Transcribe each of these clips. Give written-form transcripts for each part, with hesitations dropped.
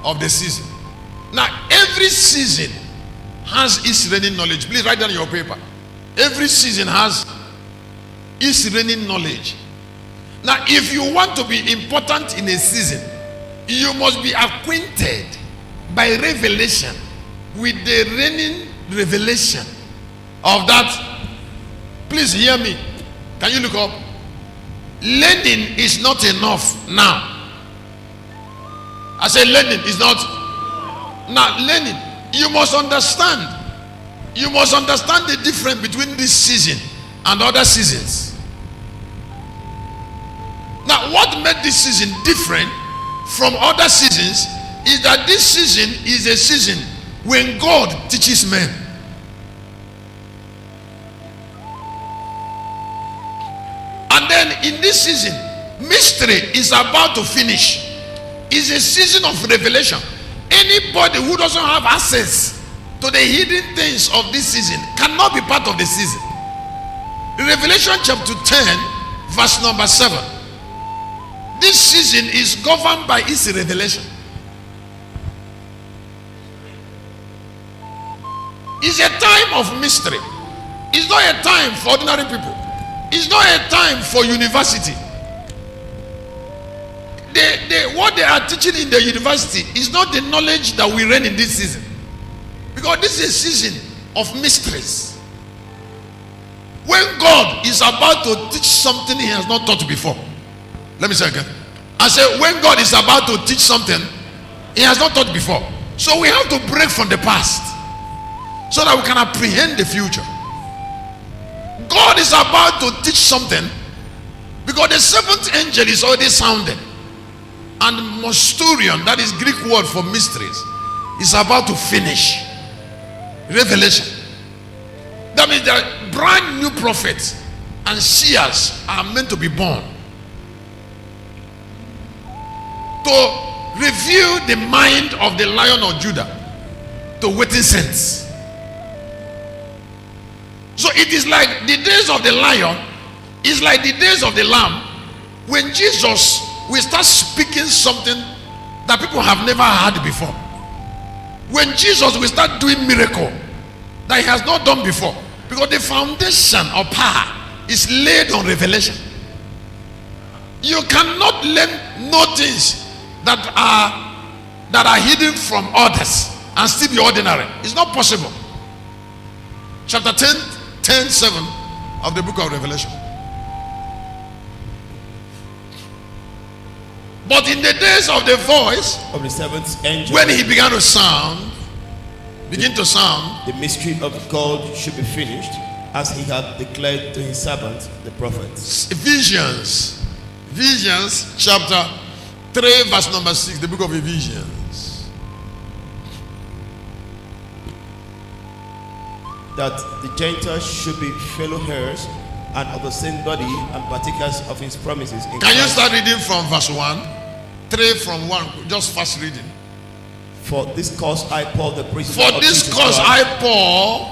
of the season. Now, every season has its reigning knowledge. Please write down your paper. Every season has its reigning knowledge. Now, if you want to be important in a season, you must be acquainted by revelation with the reigning revelation of that. Please hear me. Can you look up? Learning is not enough now. I said learning is not. Now learning, you must understand. You must understand the difference between this season and other seasons. Now what made this season different from other seasons is that this season is a season when God teaches men. And then in this season, mystery is about to finish. It's a season of revelation. Anybody who doesn't have access to the hidden things of this season cannot be part of the season. Revelation chapter 10 verse number 7. This season is governed by its revelation. It's a time of mystery. It's not a time for ordinary people. It's not a time for university. What they are teaching in the university is not the knowledge that we learn in this season. Because this is a season of mysteries. When God is about to teach something he has not taught before. Let me say again. I say when God is about to teach something he has not taught before. So we have to break from the past so that we can apprehend the future. God is about to teach something because the seventh angel is already sounded. And mysterion, that is Greek word for mysteries, is about to finish. Revelation. That means that brand new prophets and seers are meant to be born to reveal the mind of the Lion of Judah to waiting saints. So it is like the days of the lion is like the days of the lamb when Jesus will start speaking something that people have never heard before. When Jesus will start doing miracle that he has not done before, because the foundation of power is laid on revelation. You cannot know things that are hidden from others and still be ordinary. It's not possible. Chapter 10:7 of the book of Revelation. But in the days of the voice of the seventh angel, when he began to sound, the mystery of God should be finished, as he had declared to his servants the prophets. Visions chapter 3 verse number 6, the book of Ephesians. That the Gentiles should be fellow heirs and of the same body and partakers of his promises. Can you start reading from verse 1? 3 from 1, just fast reading. For this cause I, Paul, the priest. For this cause I, Paul,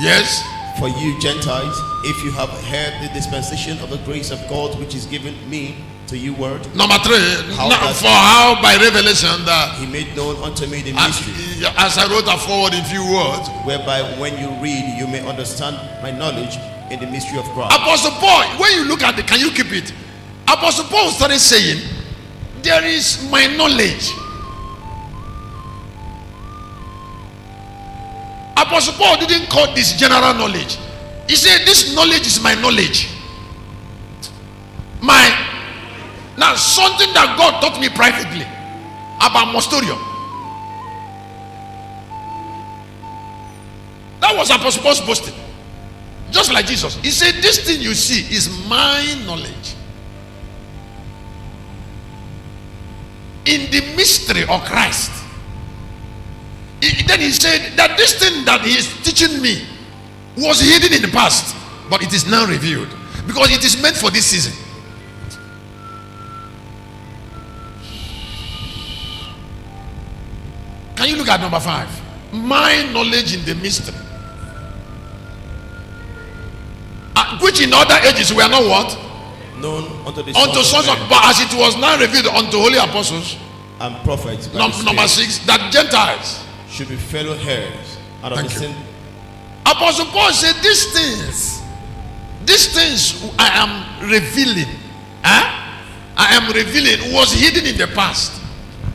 yes. For you Gentiles, if you have heard the dispensation of the grace of God which is given me to you word. Number 3, for how by revelation that he made known unto me the mystery. As I wrote forward in few words. Whereby when you read you may understand my knowledge in the mystery of Christ. Apostle Paul, when you look at it, can you keep it? Apostle Paul started saying, there is my knowledge. Apostle Paul didn't call this general knowledge. He said, this knowledge is my knowledge. Now something that God taught me privately about mysterion. That was Apostle Paul's boasting. Just like Jesus. He said, this thing you see is my knowledge. In the mystery of Christ. Then he said that this thing that he is teaching me was hidden in the past, but it is now revealed because it is meant for this season. Can you look at number 5? My knowledge in the mystery. Which in other ages we are not what? Known unto the sons of men. But as it was now revealed unto holy apostles. and prophets. By the Number Spirit 6, that Gentiles should be fellow heirs and of the Thank you. same. Apostle Paul said, these things I am revealing, I am revealing was hidden in the past,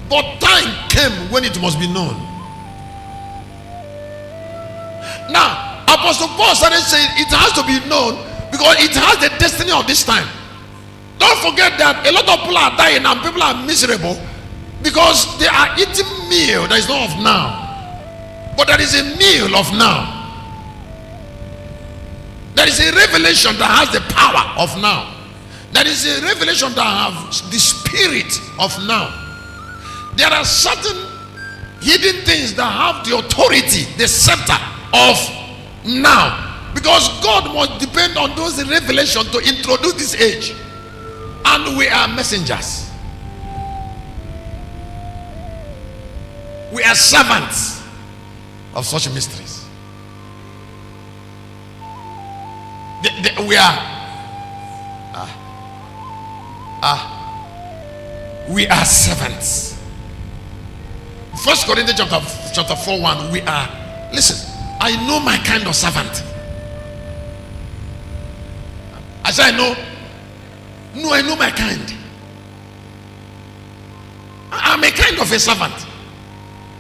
but time came when it must be known. Now, Apostle Paul started saying it has to be known because it has the destiny of this time. Don't forget that a lot of people are dying and people are miserable because they are eating meal that is not of now, but there is a meal of now. There is a revelation that has the power of now. There is a revelation that has the spirit of now. There are certain hidden things that have the authority, the scepter of now. Because God must depend on those revelations to introduce this age. And we are messengers. We are servants of such mysteries. We are servants. 1 Corinthians chapter 4:1. We are. Listen, I know my kind of servant. I say I know my kind. I'm a kind of a servant,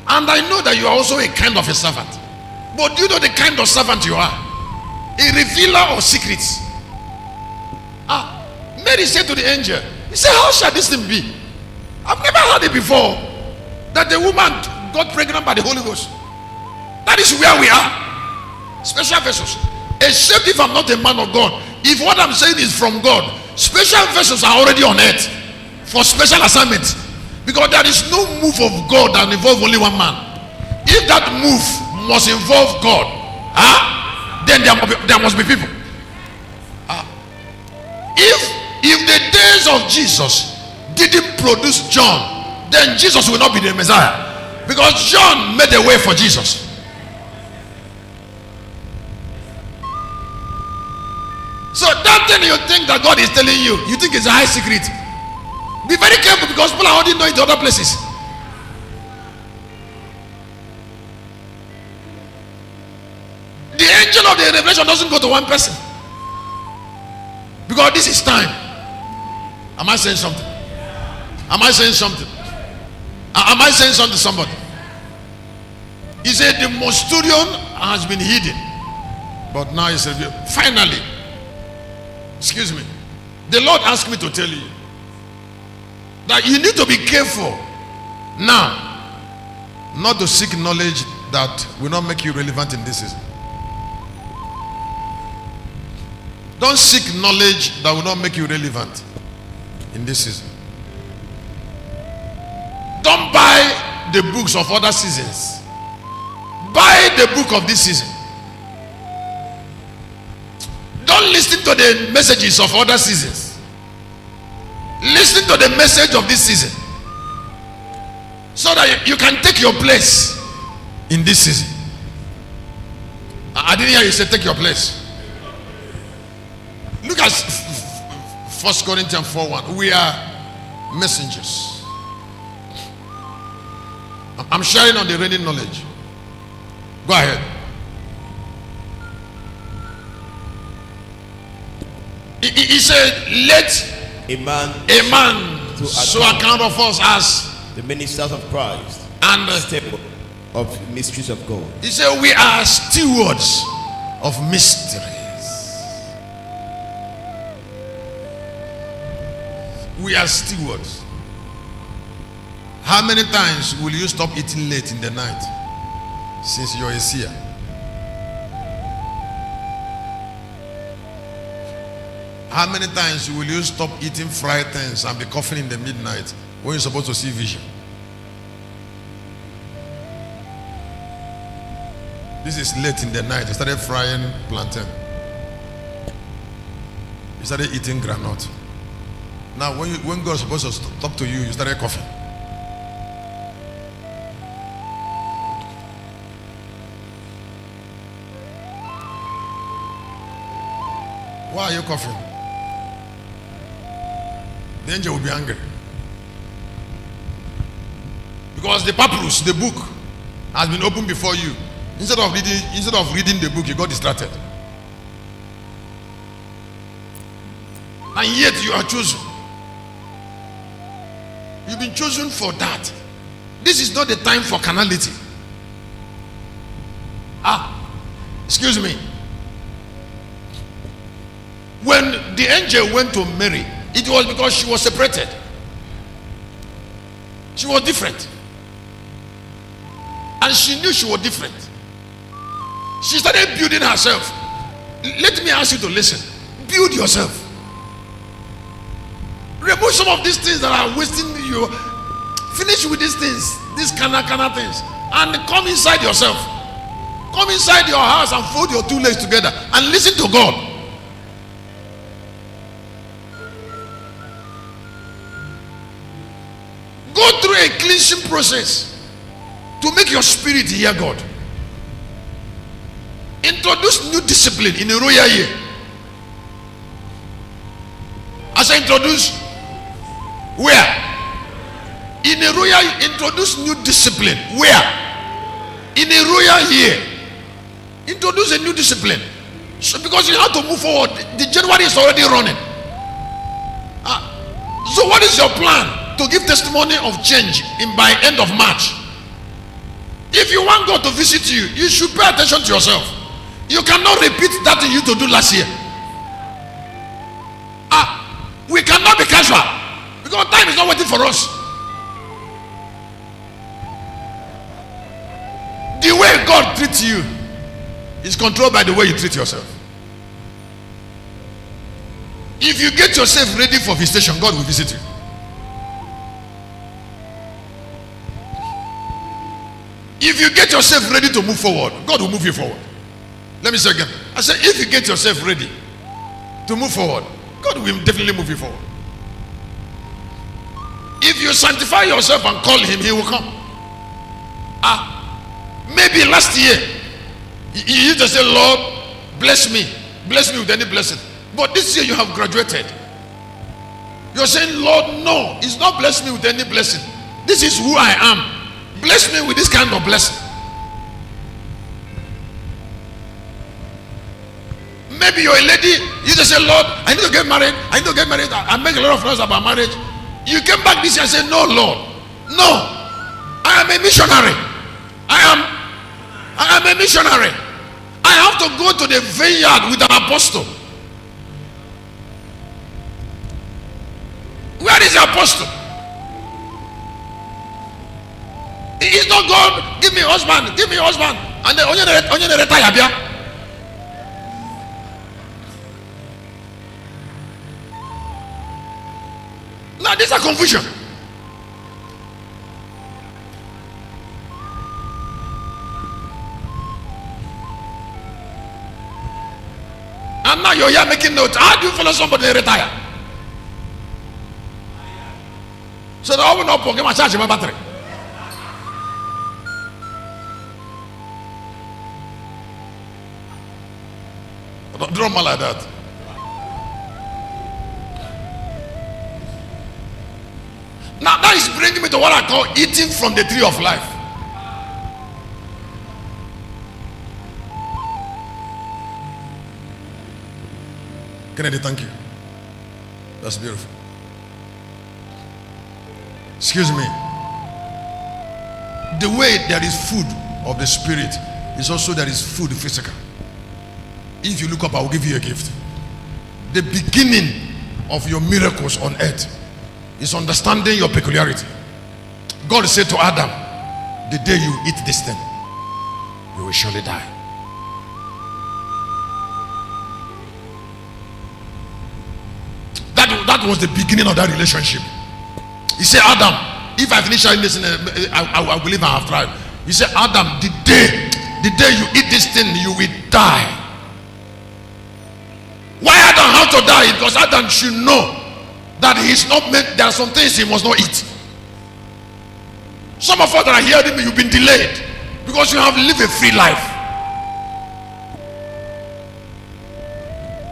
and I know that you are also a kind of a servant. But do you know the kind of servant you are? A revealer of secrets. Mary said to the angel, he said, how shall this thing be? I've never heard it before, that the woman got pregnant by the Holy Ghost. That is where we are. Special vessels. Except if I'm not a man of God. If what I'm saying is from God, special vessels are already on earth for special assignments. Because there is no move of God that involves only one man. If that move must involve God, then there must be people. If the days of Jesus didn't produce John, then Jesus will not be the Messiah, because John made a way for Jesus. So that thing you think that God is telling you, you think it's a high secret. Be very careful, because people are already knowing it in other places. The angel of the revelation doesn't go to one person, because this is time. Am I saying something? Am I saying something? Am I saying something to somebody? He said the mysterion has been hidden, but now it's revealed. Finally, excuse me, the Lord asked me to tell you that you need to be careful now not to seek knowledge that will not make you relevant in this season. Don't seek knowledge that will not make you relevant in this season. Don't buy the books of other seasons. Buy the book of this season. Don't listen to the messages of other seasons. Listen to the message of this season, so that you can take your place in this season. I didn't hear you say take your place. Look at 1 Corinthians 4:1. We are messengers. I'm sharing on the reigning knowledge. Go ahead. He said, let a man so account of us as the ministers of Christ and stable of mysteries of God. He said, we are stewards of mysteries. We are stewards. How many times will you stop eating late in the night since you're a seer? How many times will you stop eating fried things and be coughing in the midnight when you're supposed to see vision? This is late in the night. You started frying plantain. You started eating granite. Now when God is supposed to talk to you, you started coughing. Why are you coughing? The angel will be angry. Because the papyrus, the book, has been opened before you. Instead of reading the book, you got distracted. And yet you are chosen. You've been chosen for that. This is not the time for carnality. Excuse me. When the angel went to Mary, it was because she was separated. She was different. And she knew she was different. She started building herself. Let me ask you to listen. Build yourself. Remove some of these things that are wasting you. Finish with these things, these kind of things, and come inside yourself. Come inside your house and fold your two legs together and listen to God. Go through a cleansing process to make your spirit hear God. Introduce new discipline in a royal year. As I introduce, where? In a royal, introduce new discipline. Where? In a royal year. Introduce a new discipline. So because you have to move forward. The January is already running. So what is your plan to give testimony of change by end of March? If you want God to visit you, you should pay attention to yourself. You cannot repeat that you used to do last year. We cannot be casual because time is not waiting for us. The way God treats you is controlled by the way you treat yourself. If you get yourself ready for visitation, God will visit you. If you get yourself ready to move forward, God will move you forward. Let me say again. I said, if you get yourself ready to move forward, God will definitely move you forward. If you sanctify yourself and call him, he will come. Maybe last year you used to say, Lord, bless me with any blessing. But this year you have graduated. You're saying, Lord, no, it's not bless me with any blessing. This is who I am. Bless me with this kind of blessing. Maybe you're a lady, you just say, Lord, I need to get married. I make a lot of noise about marriage. You came back this year and say, no, Lord, no, I am a missionary. I am a missionary. I have to go to the vineyard with an apostle. Where is the apostle? It's not God, give me husband, and then onye retire bia. Now this is a confusion. And now you're here making notes. How do you follow somebody and retire? So that I will not forget my charge in my battery. Don't draw more like that. Now that is bringing me to what I call eating from the tree of life. Kennedy, thank you. That's beautiful. Excuse me. The way there is food of the spirit is also there is food physical. If you look up, I will give you a gift. The beginning of your miracles on earth is understanding your peculiarity. God said to Adam, the day you eat this thing, you will surely die. That was the beginning of that relationship. He said, Adam, if I finish this, I believe I have tried. He said, Adam, the day you eat this thing, you will die. Why Adam have to die? Because Adam should know that he's not meant, there are some things he must not eat. Some of us that are hearing me, you've been delayed because you have lived a free life.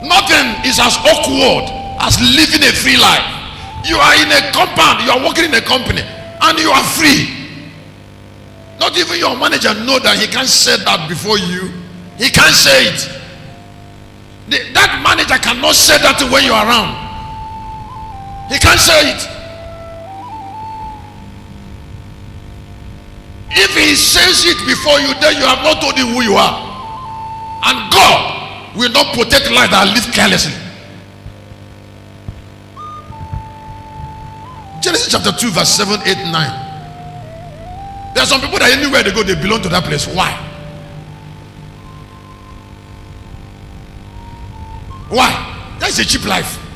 Nothing is as awkward as living a free life. You are in a compound, you are working in a company, and you are free. Not even your manager know that he can't say that before you. He can't say it. That manager cannot say that when you're around. He can't say it. If he says it before you, then you have not told him who you are. And God will not protect life that live carelessly. Genesis chapter 2 verse 7, 8, 9. There are some people that anywhere they go, they belong to that place. Why? Why? That's a cheap life.